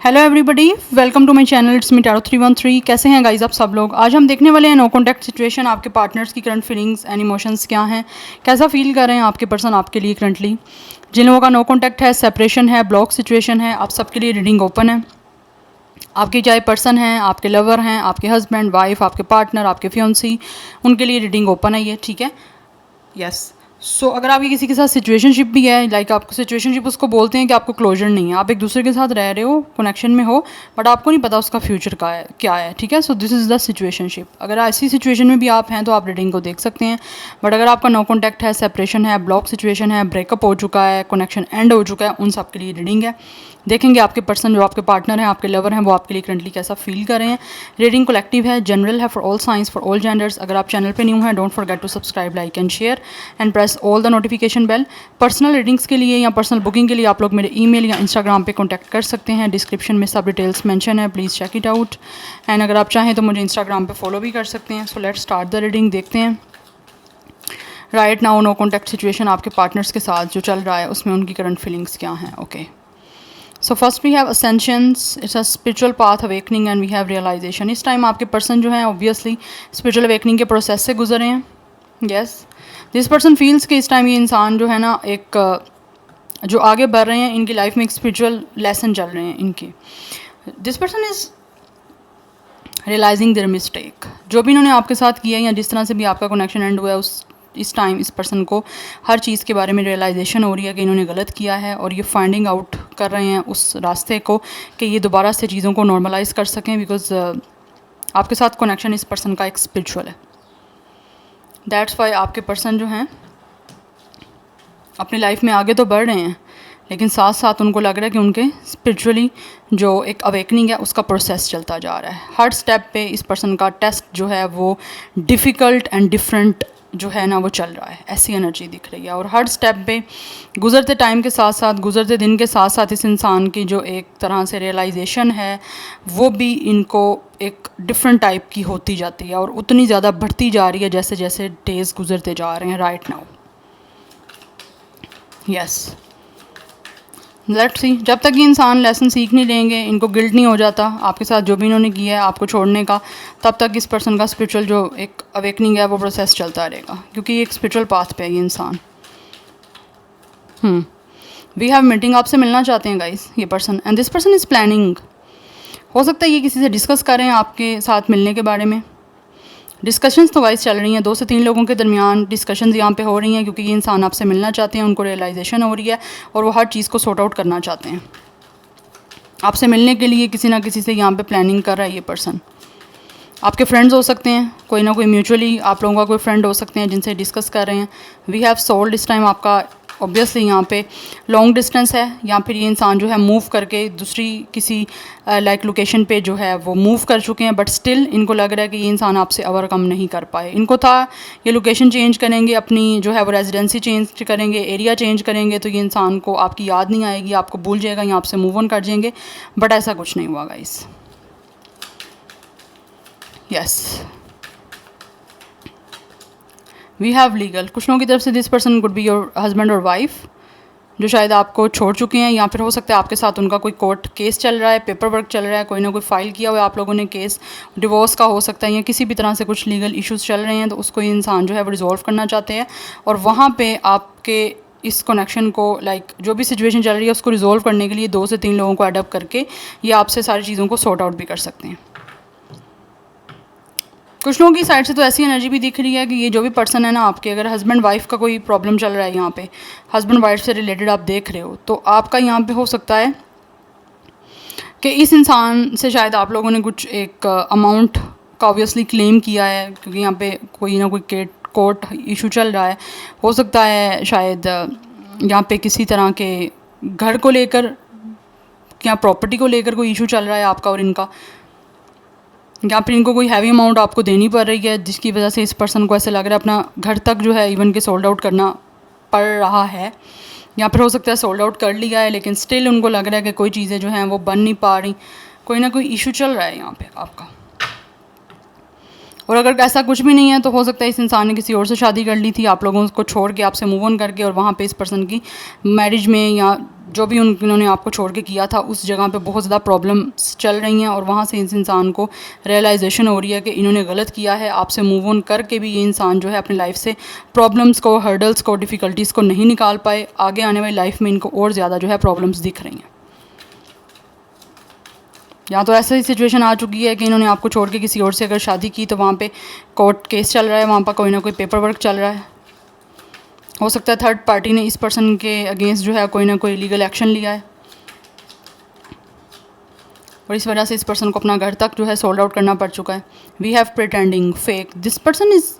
Hello everybody, welcome to my channel. It's me Taro313। कैसे हैं guys आप सब लोग। आज हम देखने वाले हैं नो कॉन्टैक्ट सिचुएशन। आपके पार्टनर्स की करंट फीलिंग्स एंड इमोशंस क्या हैं, कैसा फील कर रहे हैं आपके पर्सन आपके लिए करंटली। जिन लोगों का नो कॉन्टैक्ट है, सेपरेशन है, ब्लॉक सिचुएशन है, आप सबके लिए रीडिंग ओपन है। आपके चाहे पर्सन हैं, आपके लवर हैं, आपके हस्बैंड वाइफ, आपके पार्टनर, आपके फियोन्सी, उनके लिए रीडिंग ओपन है ये, ठीक है। यस। सो अगर आपकी किसी के साथ सिचुएशनशिप भी है, लाइक आपको सिचुएशनशिप उसको बोलते हैं कि आपको क्लोजर नहीं है, आप एक दूसरे के साथ रह रहे हो, कनेक्शन में हो, बट आपको नहीं पता उसका फ्यूचर का है क्या है, ठीक है। सो दिस इज़ द सिचुएशनशिप। अगर ऐसी सिचुएशन में भी आप हैं तो आप रीडिंग को देख सकते हैं। बट अगर आपका नो कॉन्टैक्ट है, सेपरेशन है, ब्लॉक सिचुएशन है, ब्रेकअप हो चुका है, कनेक्शन एंड हो चुका है, उन सब के लिए रीडिंग है। देखेंगे आपके पर्सन जो आपके पार्टनर हैं, आपके लवर हैं, वो आपके लिए करंटली कैसा फील कर रहे हैं। रीडिंग कलेक्टिव है, जनरल है, for all science, for all genders. अगर आप चैनल पे न्यू हैं, don't forget to subscribe, like and share and press all the notification bell. Personal readings के लिए या पर्सनल बुकिंग के लिए आप लोग मेरे ईमेल या इंस्टाग्राम पे कॉन्टैक्ट कर सकते हैं। डिस्क्रिप्शन में सब डिटेल्स मेंशन है, please check it out. And अगर आप चाहें तो मुझे इंस्टाग्राम पे फॉलो भी कर सकते हैं। So let's start the reading. देखते हैं right now no contact situation आपके पार्टनर्स के साथ जो चल रहा है उसमें उनकी करंट फीलिंग्स क्या हैं। Okay, so first we have ascensions, it's a spiritual path awakening and we have realization. इस टाइम आपके पर्सन जो हैं ऑब्वियसली स्पिरिचुअल अवेकनिंग के प्रोसेस से गुजरे हैं। यस, दिस पर्सन फील्स कि इस टाइम ये इंसान जो है ना एक जो आगे बढ़ रहे हैं, इनकी लाइफ में एक स्पिरिचुअल लेसन चल रहे हैं इनके। This person is realizing their mistake. जो भी इन्होंने आपके साथ किया या जिस तरह से भी आपका कनेक्शन एंड हुआ है, उस इस टाइम इस पर्सन को हर चीज़ के बारे में रियलाइजेशन हो रही है कि इन्होंने गलत किया है, और ये फाइंडिंग आउट कर रहे हैं उस रास्ते को कि ये दोबारा से चीज़ों को नॉर्मलाइज कर सकें। बिकॉज आपके साथ कनेक्शन इस पर्सन का एक स्पिरिचुअल है। दैट्स वाई आपके पर्सन जो हैं अपनी लाइफ में आगे तो बढ़ रहे हैं, लेकिन साथ साथ उनको लग रहा है कि उनके स्पिरिचुअली जो एक अवेकनिंग है उसका प्रोसेस चलता जा रहा है। हर स्टेप पे इस पर्सन का टेस्ट जो है वो डिफ़िकल्ट एंड डिफरेंट जो है ना वो चल रहा है, ऐसी एनर्जी दिख रही है। और हर स्टेप पे गुज़रते टाइम के साथ साथ, गुज़रते दिन के साथ साथ इस इंसान की जो एक तरह से रियलाइजेशन है वो भी इनको एक डिफरेंट टाइप की होती जाती है, और उतनी ज़्यादा बढ़ती जा रही है जैसे जैसे डेज़ गुज़रते जा रहे हैं right now. Yes, let's see, जब तक ये इंसान लेसन सीख नहीं लेंगे, इनको गिल्ट नहीं हो जाता आपके साथ जो भी इन्होंने किया है आपको छोड़ने का, तब तक इस पर्सन का स्पिरिचुअल जो एक अवेकनिंग है वो प्रोसेस चलता रहेगा, क्योंकि ये एक स्पिरिचुअल पाथ पे है ये इंसान। वी हैव मीटिंग, आपसे मिलना चाहते हैं गाइस ये person, and this person is planning. हो सकता है ये किसी से डिस्कस करें आपके साथ मिलने के बारे में। डिस्कशंस तो गाइस चल रही हैं, 2 से 3 लोगों के दरमियान डिस्कशंस यहाँ पे हो रही हैं, क्योंकि ये इंसान आपसे मिलना चाहते हैं, उनको रियलाइजेशन हो रही है और वो हर चीज़ को सॉर्ट आउट करना चाहते हैं। आपसे मिलने के लिए किसी ना किसी से यहाँ पे प्लानिंग कर रहा है ये पर्सन। आपके फ्रेंड्स हो सकते हैं, कोई ना कोई म्यूचुअली आप लोगों का कोई फ्रेंड हो सकते हैं जिनसे डिस्कस कर रहे हैं। वी हैव सोल्ड, इस टाइम आपका ऑब्वियसली यहाँ पे लॉन्ग डिस्टेंस है, या फिर ये इंसान जो है मूव करके दूसरी किसी लाइक लोकेशन पे जो है वो मूव कर चुके हैं, बट स्टिल इनको लग रहा है कि ये इंसान आपसे ओवरकम नहीं कर पाए। इनको था ये लोकेशन चेंज करेंगे, अपनी जो है वो रेजिडेंसी चेंज करेंगे, एरिया चेंज करेंगे, तो ये इंसान को आपकी याद नहीं आएगी, आपको भूल जाएगा या आपसे मूव ऑन कर जाएंगे, बट ऐसा कुछ नहीं हुआ guys. Yes, we have legal. कुछ लोगों की तरफ से this person could be your husband और वाइफ, जो शायद आपको छोड़ चुके हैं, या फिर हो सकता है आपके साथ उनका कोई कोर्ट केस चल रहा है, पेपर वर्क चल रहा है, कोई ना कोई फाइल किया हुआ है आप लोगों ने केस, डिवोर्स का हो सकता है, या किसी भी तरह से कुछ लीगल इश्यूज़ चल रहे हैं, तो उसको ये इंसान जो है वो रिजॉल्व करना चाहते हैं, और वहाँ पे आपके इस कनेक्शन को लाइक जो भी सिचुएशन चल रही है उसको रिजॉल्व करने के लिए 2 से 3 लोगों को एडअप करके ये आपसे सारी चीज़ों को सॉर्ट आउट भी कर सकते हैं। कुछ लोगों की साइड से तो ऐसी एनर्जी भी दिख रही है कि ये जो भी पर्सन है ना आपके, अगर हस्बैंड वाइफ का कोई प्रॉब्लम चल रहा है यहाँ पे, हस्बैंड वाइफ से रिलेटेड आप देख रहे हो, तो आपका यहाँ पे हो सकता है कि इस इंसान से शायद आप लोगों ने कुछ एक अमाउंट का ऑब्वियसली क्लेम किया है, क्योंकि यहाँ पे कोई ना कोई कोर्ट इशू चल रहा है। हो सकता है शायद यहाँ पे किसी तरह के घर को लेकर या प्रॉपर्टी को लेकर कोई इशू चल रहा है आपका और इनका, या फिर इनको कोई हैवी अमाउंट आपको देनी पड़ रही है, जिसकी वजह से इस पर्सन को ऐसे लग रहा है अपना घर तक जो है इवन के सोल्ड आउट करना पड़ रहा है, या फिर हो सकता है सोल्ड आउट कर लिया है लेकिन स्टिल उनको लग रहा है कि कोई चीज़ें जो हैं वो बन नहीं पा रही, कोई ना कोई इशू चल रहा है यहाँ पे आपका। और अगर ऐसा कुछ भी नहीं है तो हो सकता है इस इंसान ने किसी और से शादी कर ली थी, आप लोगों को छोड़ के, आपसे मूव ऑन करके, और वहाँ पे इस पर्सन की मैरिज में या जो भी उन्होंने आपको छोड़ के किया था उस जगह पे बहुत ज़्यादा प्रॉब्लम्स चल रही हैं, और वहाँ से इस इंसान को रियलाइजेशन हो रही है कि इन्होंने गलत किया है। आपसे मूव ऑन करके भी ये इंसान जो है अपनी लाइफ से प्रॉब्लम्स को, हर्डल्स को, डिफ़िकल्टीज़ को नहीं निकाल पाए। आगे आने वाली लाइफ में इनको और ज़्यादा जो है प्रॉब्लम्स दिख रही हैं। या तो ऐसी सिचुएशन आ चुकी है कि इन्होंने आपको छोड़ के किसी और से अगर शादी की तो वहाँ पे कोर्ट केस चल रहा है, वहाँ पर कोई ना कोई पेपर वर्क चल रहा है। हो सकता है थर्ड पार्टी ने इस पर्सन के अगेंस्ट जो है कोई ना कोई लीगल एक्शन लिया है, और इस वजह से इस पर्सन को अपना घर तक जो है सोल्ड आउट करना पड़ चुका है। We have pretending, fake, this person is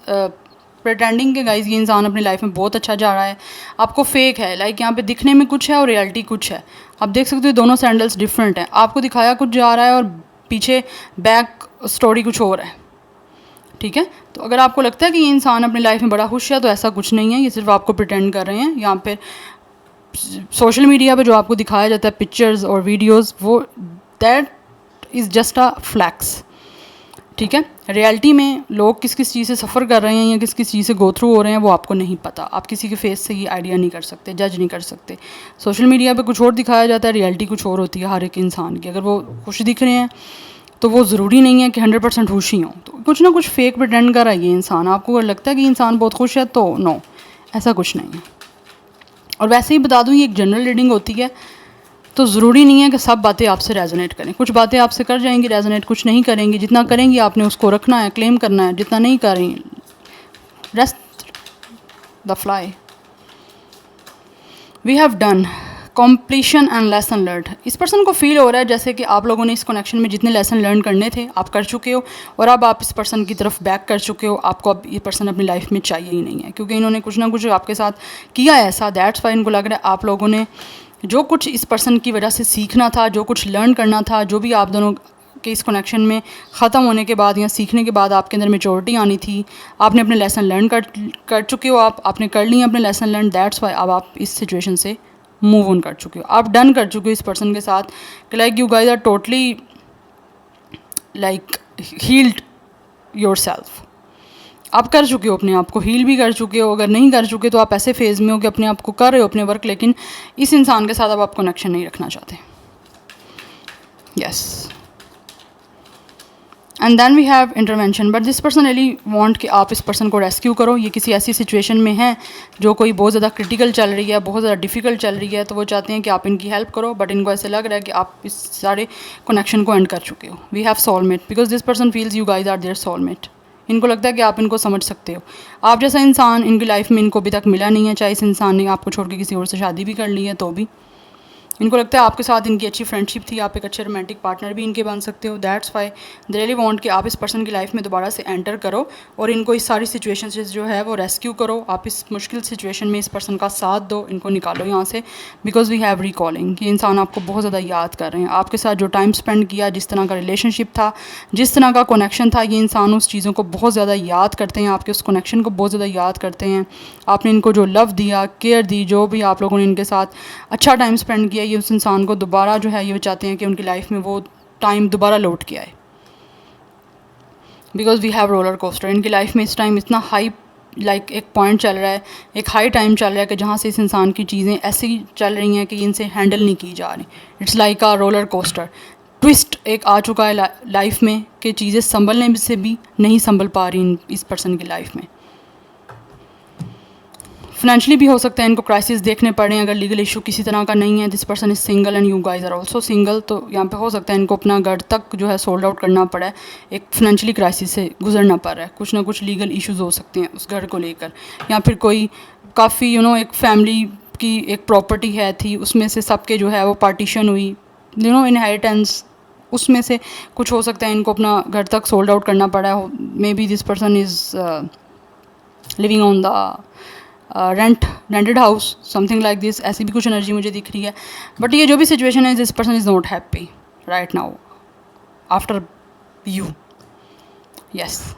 pretending के गाइज ये इंसान अपनी लाइफ में बहुत अच्छा जा रहा है, आपको फेक है। लाइक यहाँ पे दिखने में कुछ है और रियलिटी कुछ है। आप देख सकते हो दोनों सैंडल्स डिफरेंट हैं, आपको दिखाया कुछ जा रहा है और पीछे बैक स्टोरी कुछ और है। ठीक है, तो अगर आपको लगता है कि ये इंसान अपनी लाइफ में बड़ा खुश है तो ऐसा कुछ नहीं है, ये सिर्फ आपको प्रिटेंड कर रहे हैं। यहाँ पे सोशल मीडिया पे जो आपको दिखाया जाता है पिक्चर्स और वीडियोस, वो that is just a flex. ठीक है, रियलिटी में लोग किस किस चीज़ से सफ़र कर रहे हैं या किस किस चीज़ से गो थ्रू हो रहे हैं वो आपको नहीं पता। आप किसी के फेस से ये आइडिया नहीं कर सकते, जज नहीं कर सकते। सोशल मीडिया पे कुछ और दिखाया जाता है, रियलिटी कुछ और होती है हर एक इंसान की। अगर वो खुश दिख रहे हैं तो वो ज़रूरी नहीं है कि 100% खुश ही हों, तो कुछ ना कुछ फेक प्रिटेंड कर रहा है ये इंसान। आपको अगर लगता है कि इंसान बहुत खुश है तो नो, ऐसा कुछ नहीं है। और वैसे ही बता दूँ ये एक जनरल रीडिंग होती है, तो ज़रूरी नहीं है कि सब बातें आपसे रेजोनेट करें। कुछ बातें आपसे कर जाएंगी रेजोनेट, कुछ नहीं करेंगी। जितना करेंगी आपने उसको रखना है, क्लेम करना है। जितना नहीं करें, rest the fly. We have done completion and lesson learn. इस पर्सन को फील हो रहा है जैसे कि आप लोगों ने इस कनेक्शन में जितने लेसन लर्न करने थे आप कर चुके हो, और अब आप इस पर्सन की तरफ बैक कर चुके हो। आपको अब ये पर्सन अपनी लाइफ में चाहिए ही नहीं है, क्योंकि इन्होंने कुछ ना कुछ आपके साथ किया ऐसा। दैट्स वाई इनको लग रहा है आप लोगों ने जो कुछ इस पर्सन की वजह से सीखना था, जो कुछ लर्न करना था, जो भी आप दोनों के इस कनेक्शन में ख़त्म होने के बाद या सीखने के बाद आपके अंदर मेचोरिटी आनी थी, आपने अपने लेसन लर्न कर चुके हो। आपने कर लिए अपने लेसन लर्न। दैट्स वाई अब आप इस सिचुएशन से मूव ऑन कर चुके हो, आप डन कर चुके हो इस पर्सन के साथ। कि like you guys are totally like healed your self. आप कर चुके हो, अपने आप को हील भी कर चुके हो। अगर नहीं कर चुके तो आप ऐसे फेज़ में हो कि अपने आप को कर रहे हो अपने वर्क, लेकिन इस इंसान के साथ अब आप कनेक्शन नहीं रखना चाहते। Yes, and then we have intervention, but this person really want कि आप इस पर्सन को रेस्क्यू करो। ये किसी ऐसी सिचुएशन में है जो कोई बहुत ज़्यादा क्रिटिकल चल रही है, बहुत ज़्यादा डिफ़िकल्ट चल रही है, तो वो चाहते हैं कि आप इनकी हेल्प करो। बट इनको ऐसे लग रहा है कि आप इस सारे कनेक्शन को एंड कर चुके हो। We have soulmate, because this person feels you guys are their soulmate. इनको लगता है कि आप इनको समझ सकते हो। आप जैसा इंसान इनकी लाइफ में इनको अभी तक मिला नहीं है, चाहे इस इंसान ने आपको छोड़ के किसी और से शादी भी कर ली है तो भी। इनको लगता है आपके साथ इनकी अच्छी फ्रेंडशिप थी, आप एक अच्छे रोमांटिक पार्टनर भी इनके बन सकते हो। That's why they really want कि आप इस पर्सन की लाइफ में दोबारा से एंटर करो और इनको इस सारी सिचुएशन से जो है वो रेस्क्यू करो। आप इस मुश्किल सिचुएशन में इस पर्सन का साथ दो, इनको निकालो यहाँ से। बिकॉज वी हैव रिकॉलिंग, ये इंसान आपको बहुत ज़्यादा याद कर रहे हैं। आपके साथ जो टाइम स्पेंड किया, जिस तरह का रिलेशनशिप था, जिस तरह का कनेक्शन था, ये इंसान उस चीज़ों को बहुत ज़्यादा याद करते हैं, आपके उस कनेक्शन को बहुत ज़्यादा याद करते हैं। आपने इनको जो लव दिया, केयर दी, जो भी आप लोगों ने इनके साथ अच्छा टाइम स्पेंड किया, ये उस इंसान को दोबारा जो है ये चाहते हैं कि उनकी लाइफ में वो टाइम दोबारा लौट के आए। Because we have roller coaster. इनकी लाइफ में इस टाइम इतना हाई लाइक एक पॉइंट चल रहा है, एक हाई टाइम चल रहा है कि जहाँ से इस इंसान की चीज़ें ऐसी चल रही हैं कि इनसे हैंडल नहीं की जा रही। It's like a roller coaster. Twist एक आ चुका है लाइफ में कि चीज़ें संभलने से भी नहीं संभल पा रही इस पर्सन की लाइफ में। फाइनेंशियली भी हो सकता है इनको क्राइसिस देखने पड़े अगर लीगल इशू किसी तरह का नहीं है। This person is single and you guys are also single, तो यहाँ पे हो सकता है इनको अपना घर तक जो है सोल्ड आउट करना पड़ा है। एक फाइनेंशियली क्राइसिस से गुजरना पड़ रहा है, कुछ ना कुछ लीगल इश्यूज हो सकते हैं उस घर को लेकर, या फिर कोई काफ़ी एक फैमिली की एक प्रॉपर्टी है थी, उसमें से सबके जो है वो पार्टीशन हुई, इनहेरिटेंस, उसमें से कुछ हो सकता है इनको अपना घर तक सोल्ड आउट करना पड़ा है। May be this person is living on the rented house, something like this. ऐसी भी कुछ एनर्जी मुझे दिख रही है। बट ये जो भी सिचुएशन है, this person is not happy right now after you. Yes,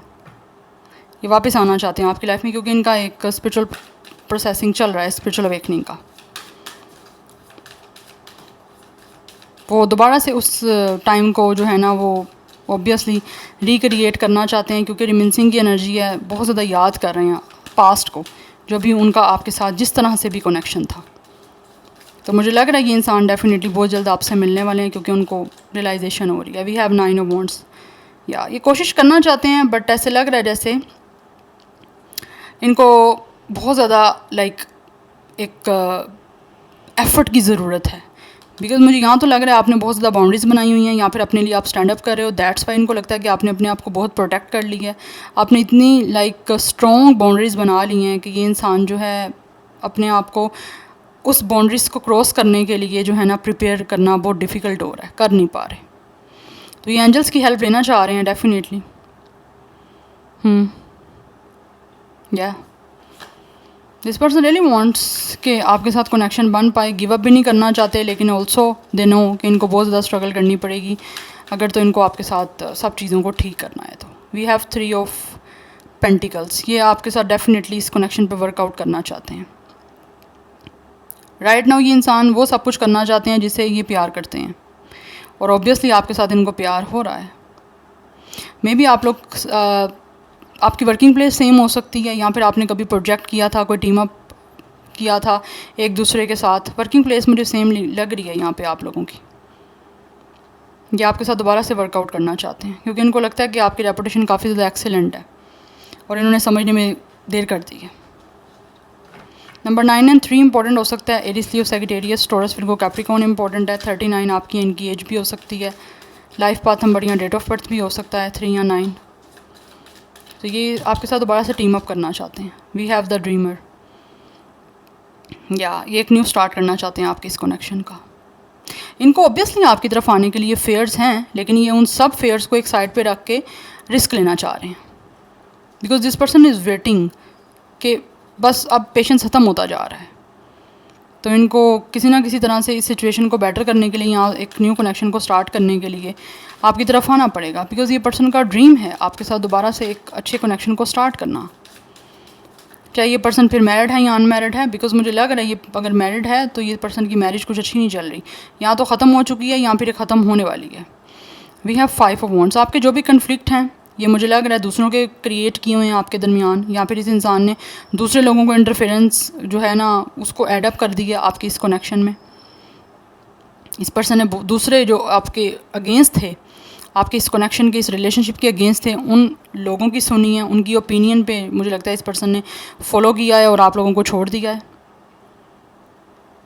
ये वापस आना चाहते हैं आपकी लाइफ में, क्योंकि इनका एक स्पिरिचुअल प्रोसेसिंग चल रहा है, स्पिरिचुअल अवेकनिंग का। वो दोबारा से उस टाइम को जो है ना वो ऑब्वियसली रिक्रिएट करना चाहते हैं, क्योंकि रिमिंसिंग की एनर्जी है, बहुत ज़्यादा याद कर रहे हैं पास्ट को, जो भी उनका आपके साथ जिस तरह से भी कनेक्शन था। तो मुझे लग रहा है ये इंसान डेफिनेटली बहुत जल्द आपसे मिलने वाले हैं, क्योंकि उनको रियलाइजेशन हो रही है। We have 9 of wands. या ये कोशिश करना चाहते हैं, बट ऐसे लग रहा है जैसे इनको बहुत ज़्यादा एक एफ़र्ट की ज़रूरत है। बिकॉज मुझे यहाँ तो लग रहा है आपने बहुत ज़्यादा बाउंड्रीज़ बनाई हुई हैं, या फिर अपने लिए आप स्टैंड अप कर रहे हो। दैट्स वाई इनको लगता है कि आपने अपने आप को बहुत प्रोटेक्ट कर लिया है। आपने इतनी स्ट्रॉन्ग बाउंड्रीज़ बना ली हैं कि ये इंसान जो है अपने आप को उस बाउंड्रीज़ को क्रॉस करने के लिए जो है ना प्रिपेयर करना बहुत डिफ़िकल्ट हो रहा है, कर नहीं पा रहे। तो ये एंजल्स की हेल्प लेना चाह रहे हैं डेफिनेटली। या दिस पर्सन रियली वांट्स कि आपके साथ कनेक्शन बन पाए, गिव अप भी नहीं करना चाहते, लेकिन ऑल्सो दे नो कि इनको बहुत ज़्यादा स्ट्रगल करनी पड़ेगी अगर तो इनको आपके साथ सब चीज़ों को ठीक करना है। तो वी हैव 3 ऑफ पेंटिकल्स। ये आपके साथ डेफिनेटली इस कनेक्शन पे वर्कआउट करना चाहते हैं। राइट नाउ ये इंसान वो सब कुछ करना चाहते हैं जिससे ये प्यार करते हैं, और ऑब्वियसली आपके साथ इनको प्यार हो रहा है। मे बी आप लोग आपकी वर्किंग प्लेस सेम हो सकती है, या फिर आपने कभी प्रोजेक्ट किया था, कोई टीम अप किया था एक दूसरे के साथ। वर्किंग प्लेस मुझे सेम लग रही है यहाँ पे आप लोगों की। ये आपके साथ दोबारा से वर्कआउट करना चाहते हैं, क्योंकि इनको लगता है कि आपकी रेपुटेशन काफ़ी ज़्यादा एक्सेलेंट है, और इन्होंने समझने में देर कर दी है। नंबर 9 और 3 इंपॉर्टेंट हो सकता है। Aries, Leo, Sagittarius, Taurus, Virgo, Capricorn important है। 39 आपकी इनकी एज भी हो सकती है। लाइफ पाथ नंबर या डेट ऑफ बर्थ भी हो सकता है 3 या 9। तो ये आपके साथ दोबारा से टीम अप करना चाहते हैं। We have the dreamer. या ये एक न्यू स्टार्ट करना चाहते हैं आपके इस कनेक्शन का। इनको ऑब्वियसली आपकी तरफ आने के लिए फेयर्स हैं, लेकिन ये उन सब फेयर्स को एक साइड पे रख के रिस्क लेना चाह रहे हैं, because this person is waiting कि बस अब पेशेंस ख़त्म होता जा रहा है। तो इनको किसी ना किसी तरह से इस सिचुएशन को बेटर करने के लिए, यहाँ एक न्यू कनेक्शन को स्टार्ट करने के लिए आपकी तरफ आना पड़ेगा, बिकॉज ये पर्सन का ड्रीम है आपके साथ दोबारा से एक अच्छे कनेक्शन को स्टार्ट करना। चाहे ये पर्सन फिर मैरिड है या अनमैरिड है, बिकॉज मुझे लग रहा है ये अगर मैरिड है तो ये पर्सन की मैरिज कुछ अच्छी नहीं चल रही, या तो ख़त्म हो चुकी है या फिर ख़त्म होने वाली है। We have 5 of wands. आपके जो भी कन्फ्लिक्ट हैं ये मुझे लग रहा है दूसरों के क्रिएट किए हुए हैं आपके दरमियान, या फिर इस इंसान ने दूसरे लोगों को इंटरफेरेंस जो है ना उसको एडअप कर दिया आपकी इस कनेक्शन में। इस पर्सन ने दूसरे जो आपके अगेंस्ट थे, आपके इस कनेक्शन के, इस रिलेशनशिप के अगेंस्ट थे, उन लोगों की सुनी है, उनकी ओपिनियन पे मुझे लगता है इस पर्सन ने फॉलो किया है और आप लोगों को छोड़ दिया है।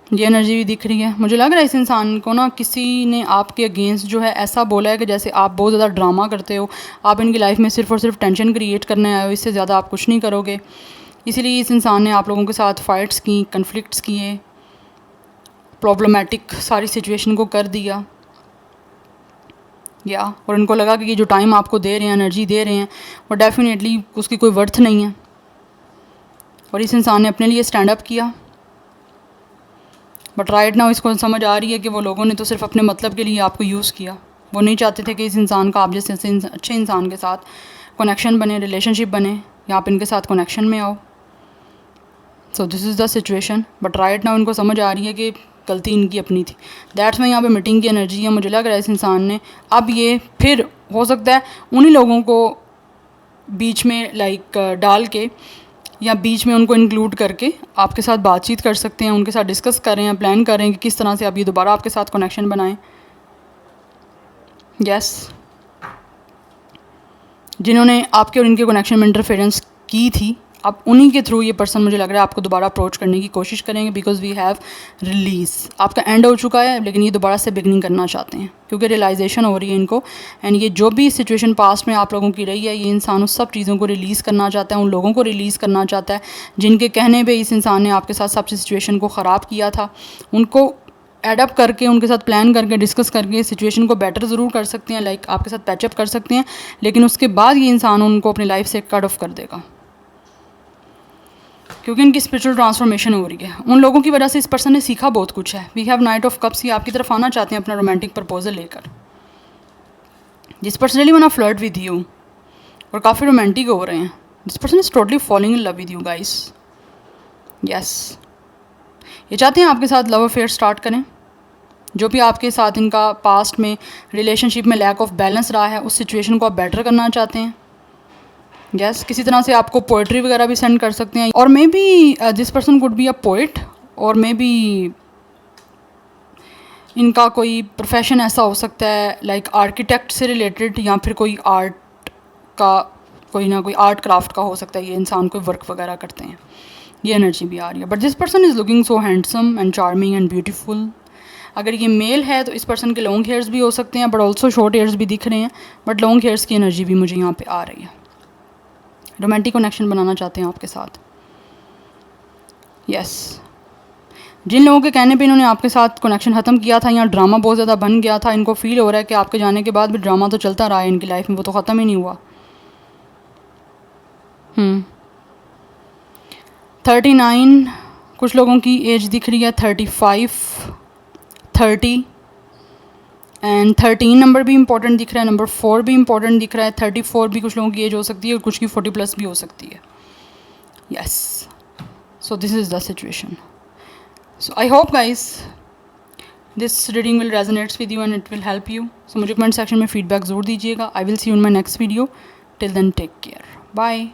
ये एनर्जी भी दिख रही है। मुझे लग रहा है इस इंसान को ना किसी ने आपके अगेंस्ट जो है ऐसा बोला है कि जैसे आप बहुत ज़्यादा ड्रामा करते हो, आप इनकी लाइफ में सिर्फ और सिर्फ टेंशन क्रिएट करने आए हो, इससे ज़्यादा आप कुछ नहीं करोगे। इसीलिए इस इंसान ने आप लोगों के साथ फ़ाइट्स की, कन्फ्लिक्ट्स किए, प्रॉब्लमेटिक सारी सिचुएशन को कर दिया। और इनको लगा कि ये जो टाइम आपको दे रहे हैं, एनर्जी दे रहे हैं, वो डेफिनेटली उसकी कोई वर्थ नहीं है, और इस इंसान ने अपने लिए स्टैंड अप किया। बट राइट नाउ इसको समझ आ रही है कि वो लोगों ने तो सिर्फ अपने मतलब के लिए आपको यूज़ किया। वो नहीं चाहते थे कि इस इंसान का आप जैसे अच्छे इंसान के साथ कनेक्शन बने, रिलेशनशिप बने, या आप इनके साथ कनेक्शन में आओ। सो this is the situation. But right now इनको समझ आ रही है कि गलती इनकी अपनी थी। दैट्स में यहाँ पे मीटिंग की एनर्जी है। मुझे लग रहा है इस इंसान ने अब ये फिर हो सकता है उन्हीं लोगों को बीच में डाल के, या बीच में उनको इंक्लूड करके आपके साथ बातचीत कर सकते हैं, उनके साथ डिस्कस कर रहे हैं, प्लान कर रहे हैं कि किस तरह से आप ये दोबारा आपके साथ कनेक्शन बनाएं। जिन्होंने आपके और इनके कनेक्शन में इंटरफेरेंस की थी, अब उन्हीं के थ्रू ये पर्सन मुझे लग रहा है आपको दोबारा अप्रोच करने की कोशिश करेंगे, बिकॉज वी हैव रिलीज़। आपका एंड हो चुका है, लेकिन ये दोबारा से बिगनिंग करना चाहते हैं, क्योंकि रियलाइजेशन हो रही है इनको। एंड ये जो भी सिचुएशन पास्ट में आप लोगों की रही है, ये इंसान उस सब चीज़ों को रिलीज़ करना चाहता है, उन लोगों को रिलीज़ करना चाहता है जिनके कहने पर इस इंसान ने आपके साथ सबसे सिचुएशन को ख़राब किया था। उनको एडअप करके, उनके साथ प्लान करके, डिस्कस करके सिचुएशन को बेटर ज़रूर कर सकते हैं, आपके साथ पैचअप कर सकते हैं, लेकिन उसके बाद ये इंसान उनको अपनी लाइफ से कट ऑफ कर देगा, क्योंकि इनकी स्पिरिचुअल ट्रांसफॉर्मेशन हो रही है। उन लोगों की वजह से इस पर्सन ने सीखा बहुत कुछ है। We have knight of cups. ये आपकी तरफ आना चाहते हैं अपना रोमांटिक प्रपोजल लेकर। जिस person really want flirt with you और काफ़ी रोमांटिक हो रहे हैं, this person is totally falling in love with you guys. ये चाहते हैं आपके साथ लव अफेयर स्टार्ट करें। जो भी आपके साथ इनका पास्ट में रिलेशनशिप में लैक ऑफ बैलेंस रहा है, उस सिचुएशन को आप बेटर करना चाहते हैं। यस, किसी तरह से आपको पोइट्री वगैरह भी सेंड कर सकते हैं, और may be this person could be a poet, और मे बी इनका कोई प्रोफेशन ऐसा हो सकता है लाइक आर्किटेक्ट से रिलेटेड, या फिर कोई आर्ट का कोई ना कोई आर्ट क्राफ्ट का हो सकता है। ये इंसान कोई वर्क वगैरह करते हैं, ये एनर्जी भी आ रही है। But this person is looking so handsome and charming and beautiful. अगर ये मेल है तो इस पर्सन के लॉन्ग हेयर्स भी हो सकते हैं, बट ऑल्सो शॉर्ट हेयर्स भी दिख रहे हैं, बट लॉन्ग हेयर्स की एनर्जी भी मुझे यहाँ पे आ रही है। रोमांटिक कनेक्शन बनाना चाहते हैं आपके साथ। यस, जिन लोगों के कहने पे इन्होंने आपके साथ कनेक्शन ख़त्म किया था, यहाँ ड्रामा बहुत ज़्यादा बन गया था, इनको फील हो रहा है कि आपके जाने के बाद भी ड्रामा तो चलता रहा है इनकी लाइफ में, वो तो ख़त्म ही नहीं हुआ। 39 कुछ लोगों की एज दिख रही है, 35, 30 एंड 13 नंबर भी इंपॉर्टेंट दिख रहा है, नंबर 4 भी इंपॉर्टेंट दिख रहा है, 34 भी कुछ लोगों की एज हो सकती है, और कुछ की 40 प्लस भी हो सकती है। Yes, so this is the situation. So I hope guys this reading will resonates with you and it will help you. So मुझे कमेंट सेक्शन में फीडबैक ज़रूर दीजिएगा। I will see you in my next video. Till then take care, bye.